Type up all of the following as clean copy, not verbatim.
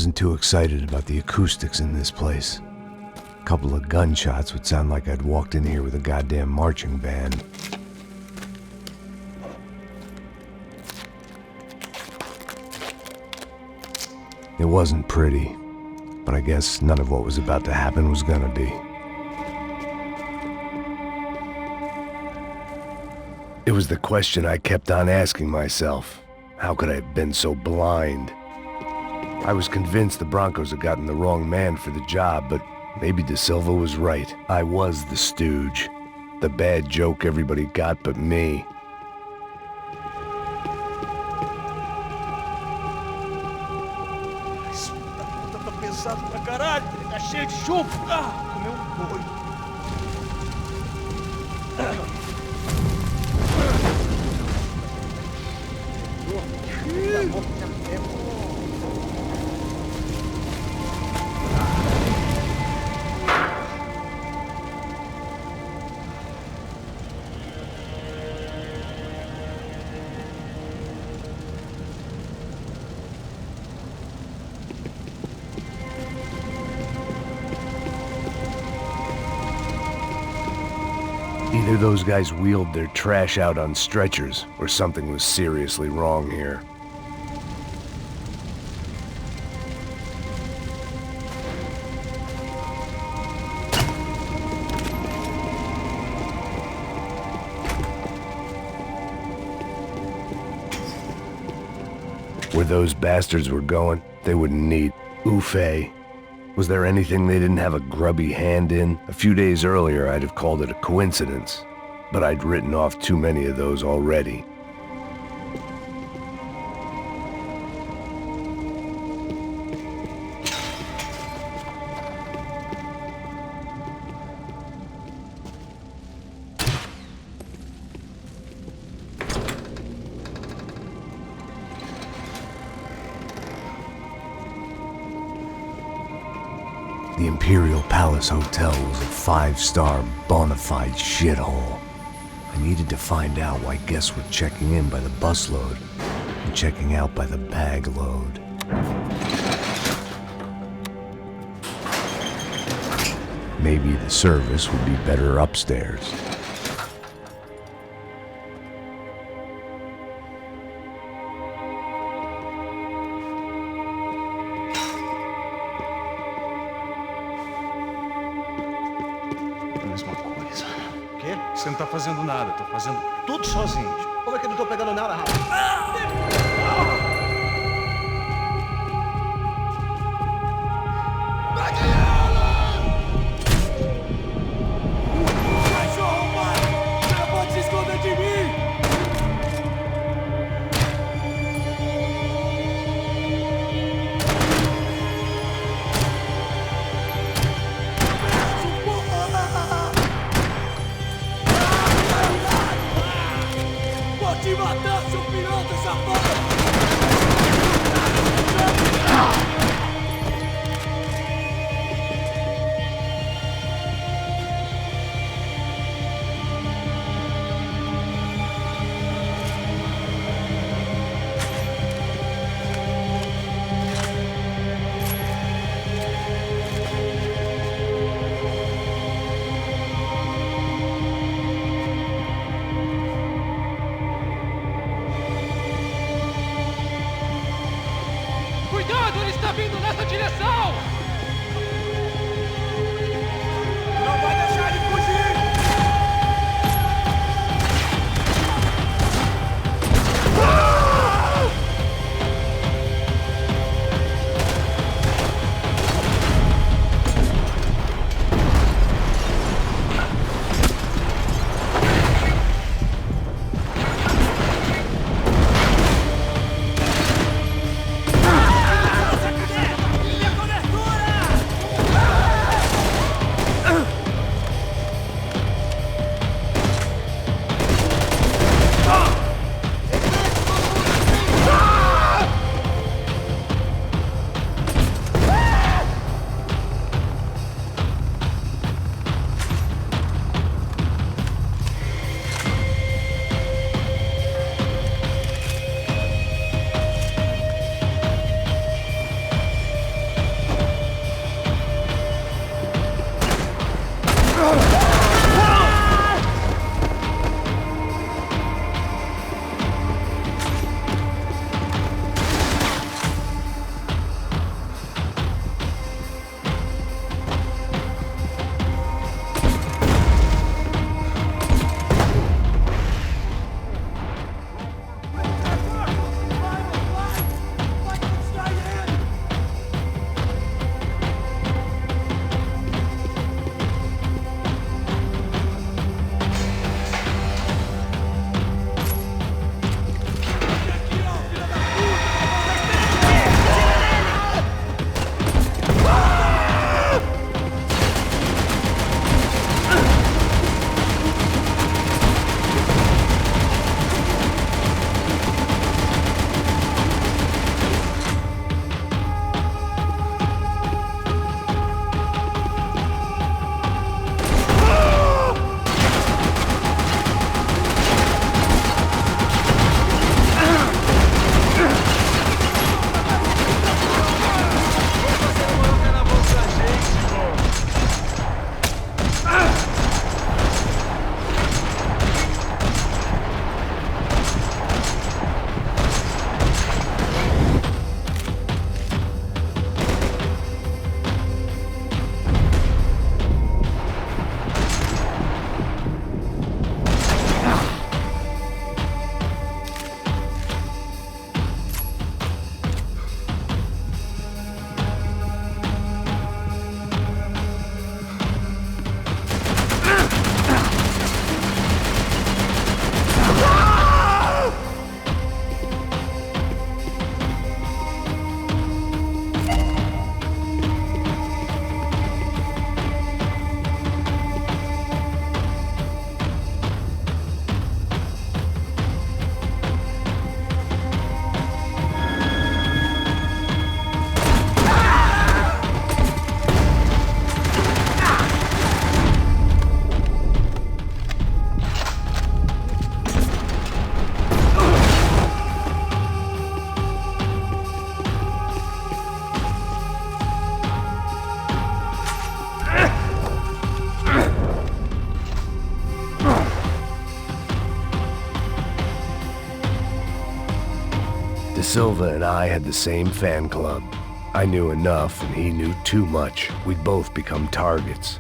wasn't too excited about the acoustics in this place. A couple of gunshots would sound like I'd walked in here with a goddamn marching band. It wasn't pretty, but I guess none of what was about to happen was gonna be. It was the question I kept on asking myself. How could I have been so blind? I was convinced the Broncos had gotten the wrong man for the job, but maybe De Silva was right. I was the stooge. The bad joke everybody got but me. Tá pesado pra caralho, tá cheio de chumbo. Comeu boi. Either those guys wheeled their trash out on stretchers, or something was seriously wrong here. Where those bastards were going, they wouldn't need Ufe. Was there anything they didn't have a grubby hand in? A few days earlier, I'd have called it a coincidence, but I'd written off too many of those already. The Imperial Palace Hotel was a 5-star, bona fide shithole. I needed to find out why guests were checking in by the busload and checking out by the bag load. Maybe the service would be better upstairs. Você não tá fazendo nada, tô fazendo tudo sozinho. Como é que eu não tô pegando nada, rapaz? Cachorro arrombado! Você não pode se esconder de mim! Vou te matar, seu piranha! Silva and I had the same fan club. I knew enough and he knew too much. We'd both become targets.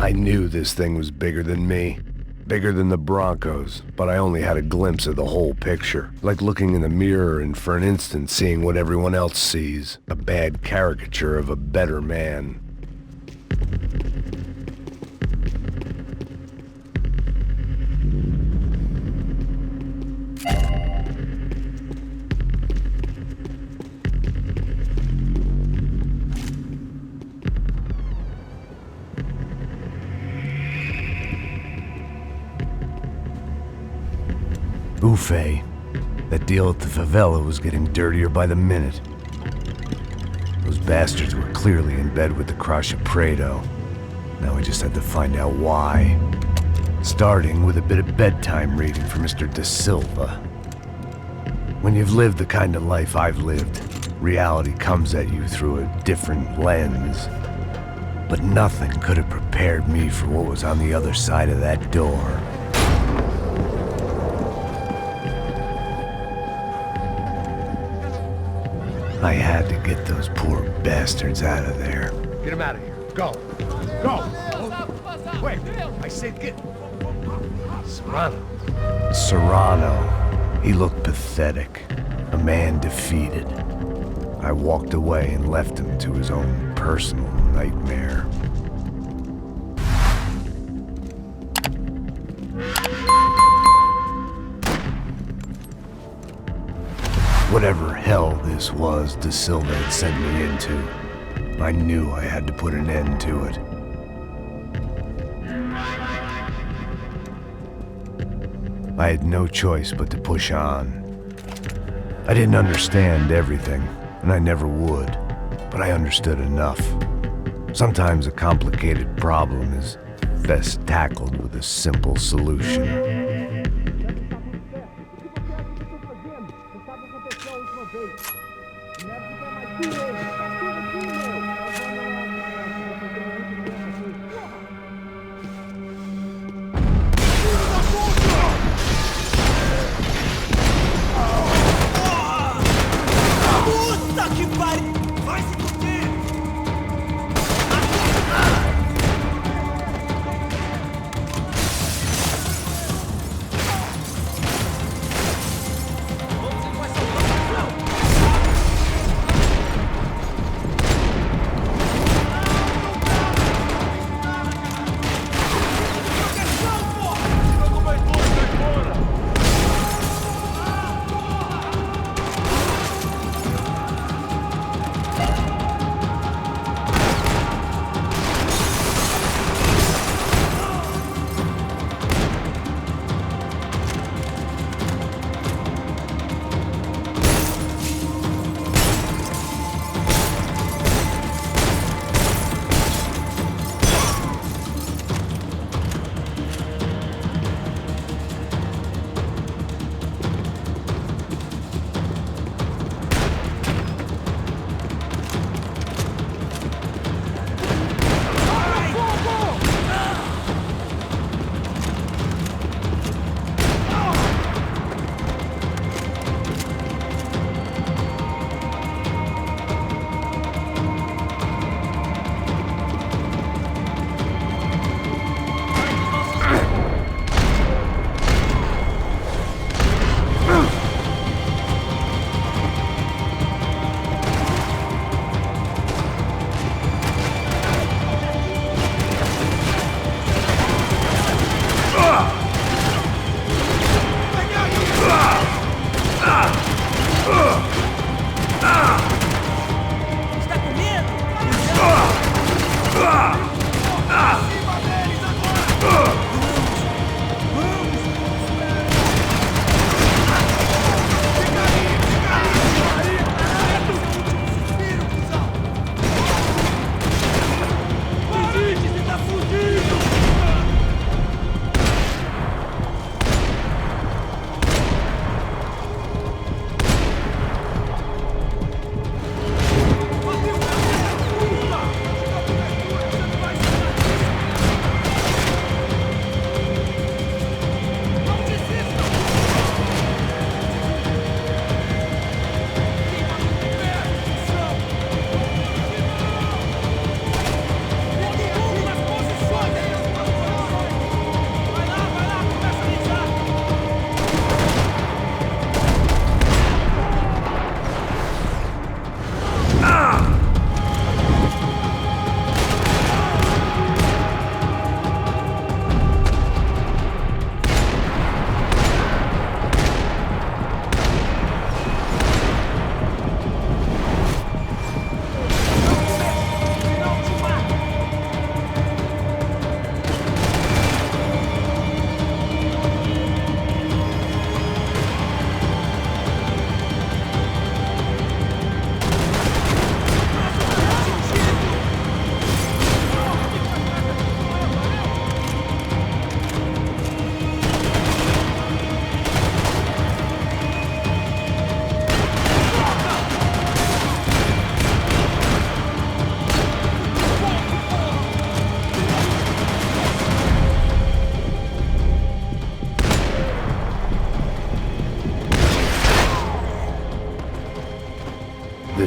I knew this thing was bigger than me, bigger than the Broncos, but I only had a glimpse of the whole picture, like looking in the mirror and for an instant seeing what everyone else sees, a bad caricature of a better man. Buffet. That deal at the favela was getting dirtier by the minute. Those bastards were clearly in bed with the Crusher Prado. Now we just had to find out why. Starting with a bit of bedtime reading for Mr. De Silva. When you've lived the kind of life I've lived, reality comes at you through a different lens. But nothing could have prepared me for what was on the other side of that door. I had to get those poor bastards out of there. Get him out of here. Go. Go. Wait, I said get... Serrano. Serrano. He looked pathetic. A man defeated. I walked away and left him to his own personal nightmare. Whatever hell this was De Silva had sent me into, I knew I had to put an end to it. I had no choice but to push on. I didn't understand everything, and I never would, but I understood enough. Sometimes a complicated problem is best tackled with a simple solution. Puta que pariu! Vai se fuder!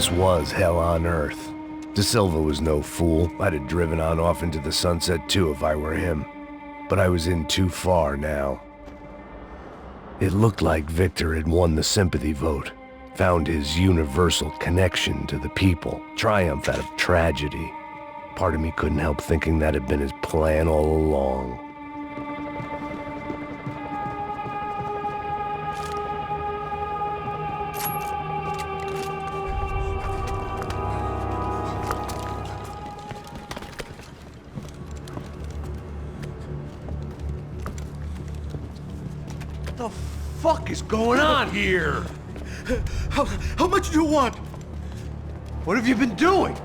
This was hell on earth. De Silva was no fool. I'd have driven on off into the sunset too if I were him. But I was in too far now. It looked like Victor had won the sympathy vote, found his universal connection to the people, triumph out of tragedy. Part of me couldn't help thinking that had been his plan all along. What the fuck is going on here? How much do you want? What have you been doing?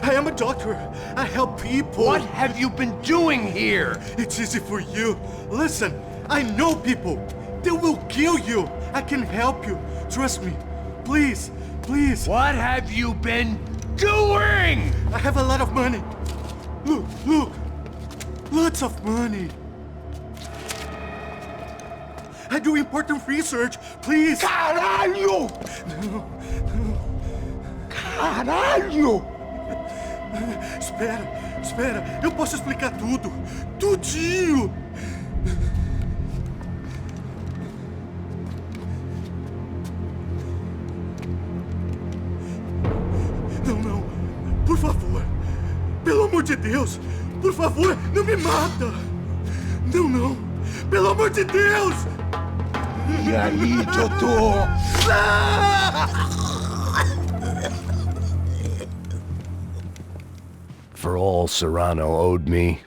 I am a doctor. I help people. What have you been doing here? It's easy for you. Listen, I know people. They will kill you. I can help you. Trust me. Please, please. What have you been doing? I have a lot of money. Look, look. Lots of money. I do important research. Please. Caralho! Caralho! Espera, espera. Eu posso explicar tudo. Tudinho. Não, não. Por favor. Pelo amor de Deus. Por favor, não me mata. Não, não. Pelo amor de Deus. E aí, doutor? For all Serrano owed me,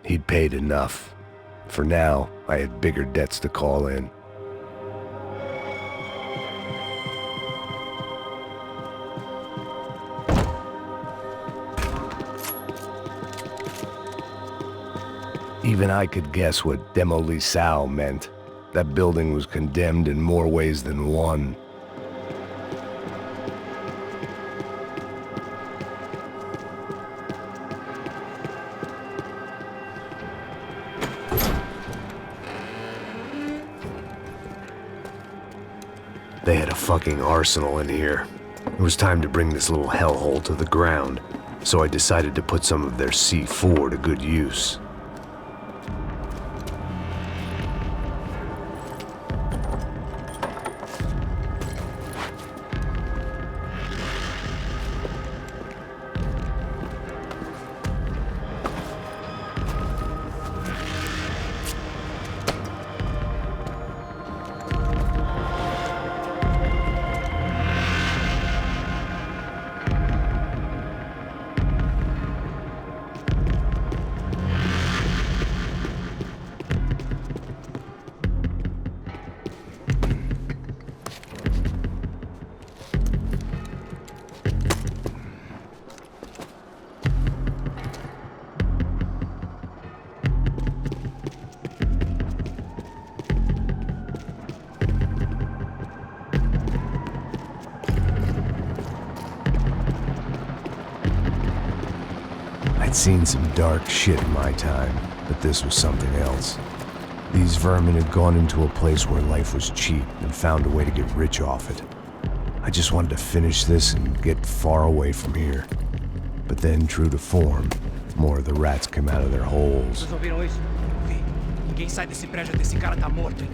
he'd paid enough. For now, I had bigger debts to call in. Even I could guess what demolição meant. That building was condemned in more ways than one. They had a fucking arsenal in here. It was time to bring this little hellhole to the ground, so I decided to put some of their C4 to good use. I'd seen some dark shit in my time, but this was something else. These vermin had gone into a place where life was cheap and found a way to get rich off it. I just wanted to finish this and get far away from here. But then, true to form, more of the rats came out of their holes. Vocês ouviram isso? Vi. Ninguém sai desse prédio até esse cara tá morto, hein?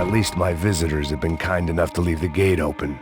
At least my visitors have been kind enough to leave the gate open.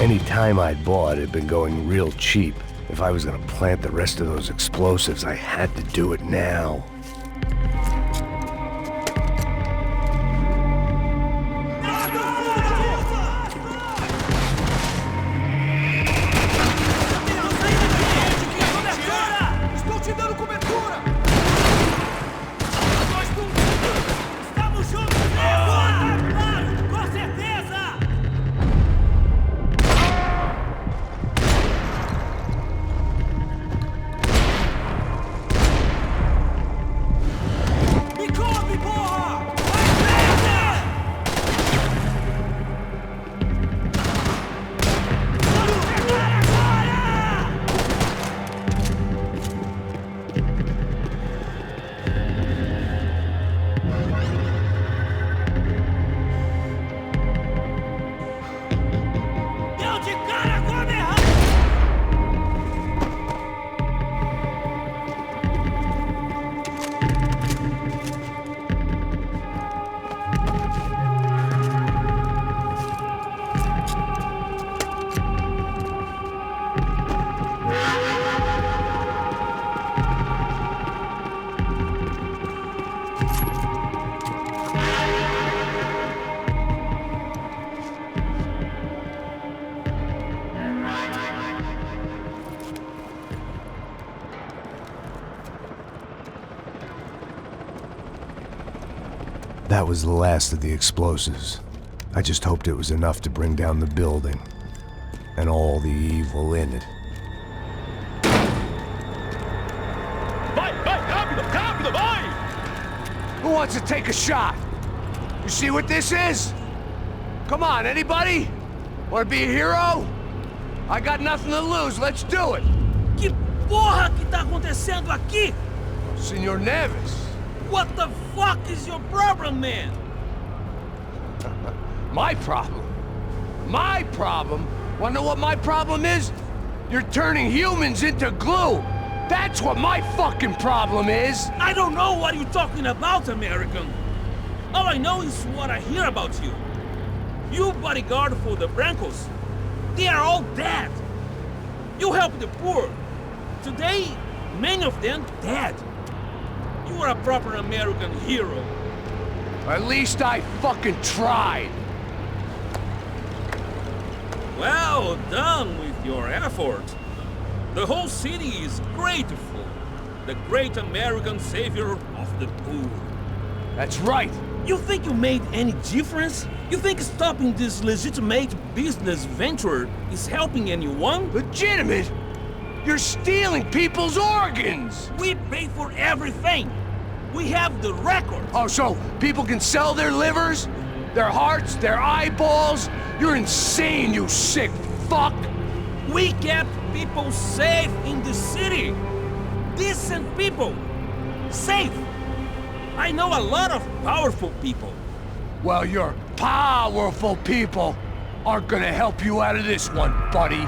Any time I'd bought had been going real cheap. If I was gonna plant the rest of those explosives, I had to do it now. That was the last of the explosives. I just hoped it was enough to bring down the building and all the evil in it. Vai, vai, rápido, rápido, vai! Who wants to take a shot? You see what this is? Come on, anybody? Want to be a hero? I got nothing to lose, let's do it! Que porra que tá acontecendo aqui? Senor Neves. What the fuck is your problem, man? My problem? My problem? Wanna know what my problem is? You're turning humans into glue! That's what my fucking problem is! I don't know what you're talking about, American. All I know is what I hear about you. You bodyguard for the Brancos. They are all dead. You help the poor. Today, many of them dead. You are a proper American hero. At least I fucking tried. Well done with your effort. The whole city is grateful. The great American savior of the poor. That's right. You think you made any difference? You think stopping this legitimate business venture is helping anyone? Legitimate? You're stealing people's organs! We pay for everything. We have the record. Oh, so people can sell their livers? Their hearts? Their eyeballs? You're insane, you sick fuck! We kept people safe in the city. Decent people. Safe. I know a lot of powerful people. Well, your powerful people aren't gonna help you out of this one, buddy.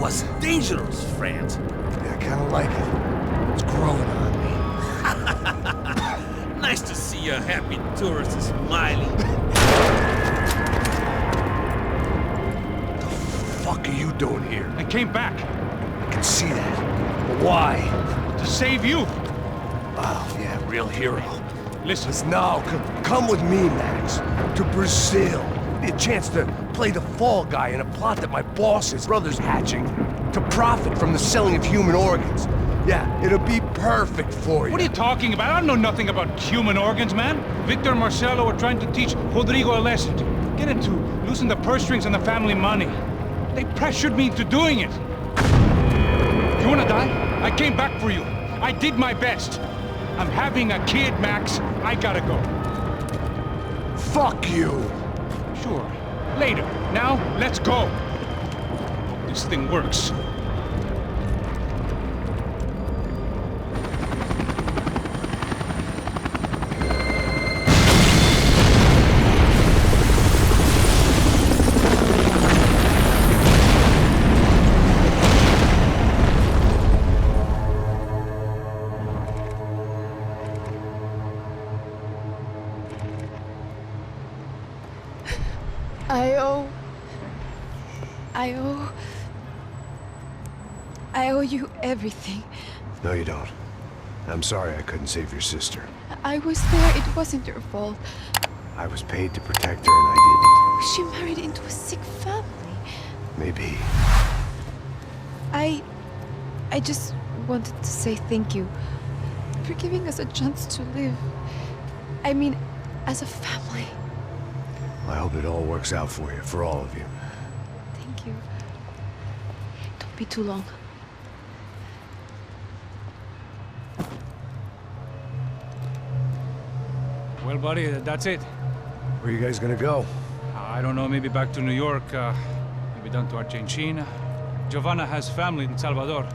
Was dangerous, friend. Yeah, I kinda like it. It's growing on me. Nice to see a happy tourist smiling. What the fuck are you doing here? I came back I can see that. But why? to save you. Oh, yeah, real hero. Listen, Now, come with me, Max. To Brazil. Be a chance to play the fall guy in a plot that my boss's brother's hatching to profit from the selling of human organs. Yeah, it'll be perfect for you. what are you talking about? I don't know nothing about human organs, man. Victor and Marcelo are trying to teach Rodrigo a lesson. Get into losing the purse strings and the family money. They pressured me into doing it. You wanna die? I came back for you. I did my best. I'm having a kid, Max. I gotta go. Fuck you! Sure. Later. Now, let's go. Hope this thing works. I owe you everything. No, you don't. I'm sorry I couldn't save your sister. I was there, it wasn't your fault. I was paid to protect her and I Was she married into a sick family? didn't. Maybe. I just wanted to say thank you for giving us a chance to live. I mean, as a family. I hope it all works out for you, for all of you. Thank you. Don't be too long. Well, buddy, that's it. Where are you guys gonna go? I don't know, maybe back to New York, maybe down to Argentina. Giovanna has family in Salvador.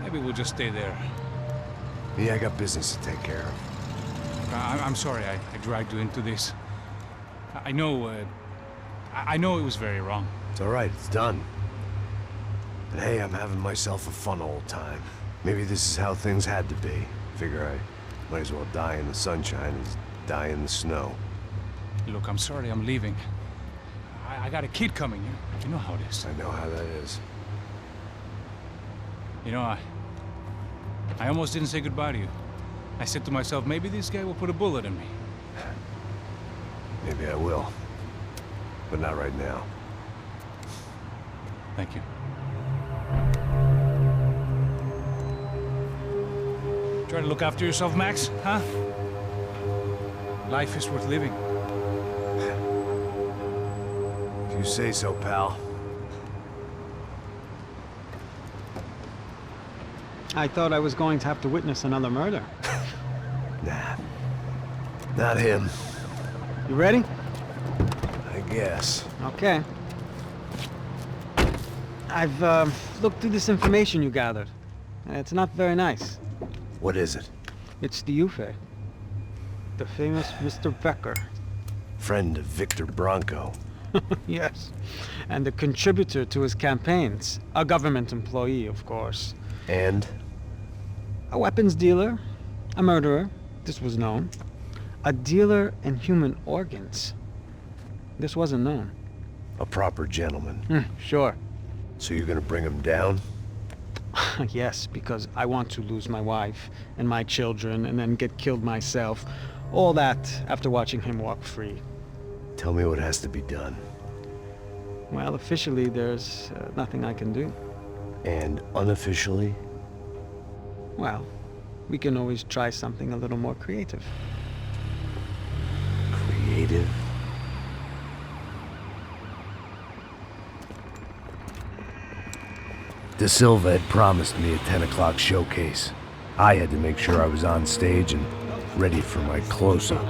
Maybe we'll just stay there. Yeah, I got business to take care of. I'm sorry I dragged you into this. I know it was very wrong. It's all right, it's done. But hey, I'm having myself a fun old time. Maybe this is how things had to be. Figure I might as well die in the sunshine as die in the snow. Look, I'm sorry I'm leaving. I got a kid coming, you know how it is. I know how that is. You know, I almost didn't say goodbye to you. I said to myself, maybe this guy will put a bullet in me. Maybe I will. But not right now. Thank you. Try to look after yourself, Max, huh? Life is worth living. If you say so, pal. I thought I was going to have to witness another murder. Nah. Not him. You ready? I guess. Okay. I've looked through this information you gathered. It's not very nice. What is it? It's the Ufe. The famous Mr. Becker. Friend of Victor Bronco. Yes. And a contributor to his campaigns. A government employee, of course. And? A weapons dealer. A murderer. This was known. A dealer in human organs. This wasn't known. A proper gentleman. Sure. So you're gonna bring him down? Yes, because I want to lose my wife and my children and then get killed myself. All that after watching him walk free. Tell me what has to be done. Well, officially, there's nothing I can do. And unofficially? Well, we can always try something a little more creative. Creative? De Silva had promised me a 10 o'clock showcase. I had to make sure I was on stage and ready for my close-up.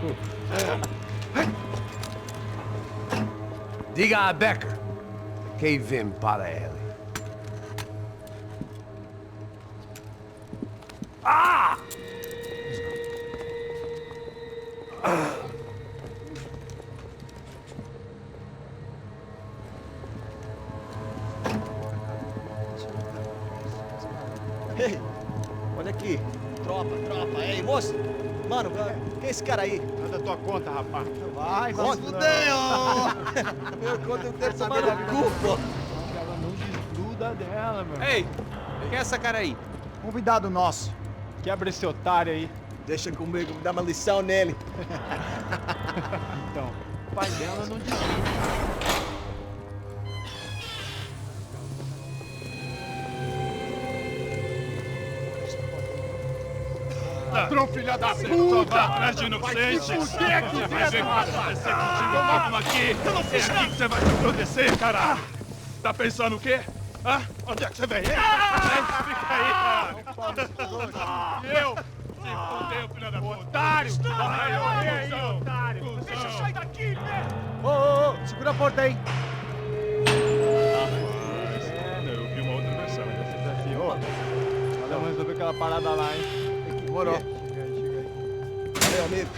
Diga a Becker. Que vim para ele. Ah! Ei, olha aqui. Tropa. Ei, moço. Mano, quem é esse cara aí? Manda tua conta, rapaz. Vai, fudeu! Meu conta, eu quero saber da culpa. Ela não desgruda dela, meu. Ei, quem é essa cara aí? Convidado nosso. Quebra esse otário aí. Deixa comigo, me dá uma lição nele. Então, o pai dela não desgruda. Ladrão, filha da puta! Atrás de inocente! Vai ver o que vai acontecer contigo mesmo aqui! Eu não fiz nada! É aqui que você vai se acontecer, caralho! Tá pensando o quê? Hã? Onde é que você vem? Fica aí, caralho! Eu? Se fodeu, filha da puta! Otário! Vai, aí, otário! Deixa eu sair daqui, né? Ô, segura a porta aí! Eu vi uma outra versão. Assim, ô, vamos resolver aquela parada lá, hein? Demorou. Chega aí. Valeu, amigo.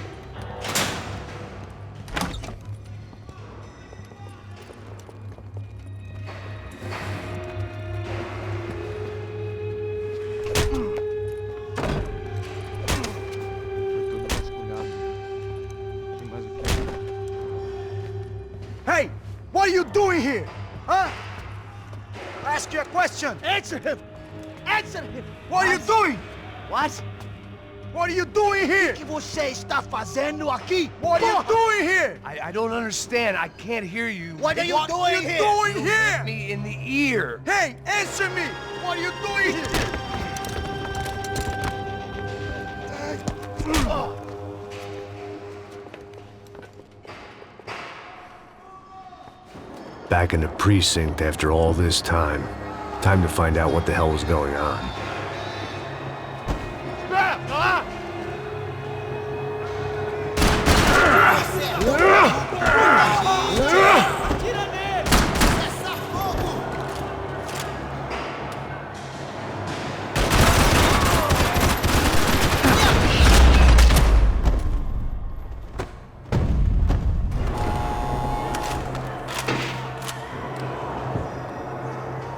Hey! What are you doing here? Huh? I ask you a question. Answer him! Answer him! What are you doing? What? What are you doing here? O que você está fazendo aqui? What are you doing here? I don't understand. I can't hear you. What are you doing here? Doing here? Hit me in the ear. Hey, answer me! What are you doing here? Back in the precinct after all this time. Time to find out what the hell was going on.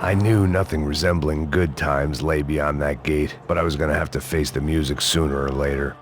I knew nothing resembling good times lay beyond that gate, but I was gonna have to face the music sooner or later.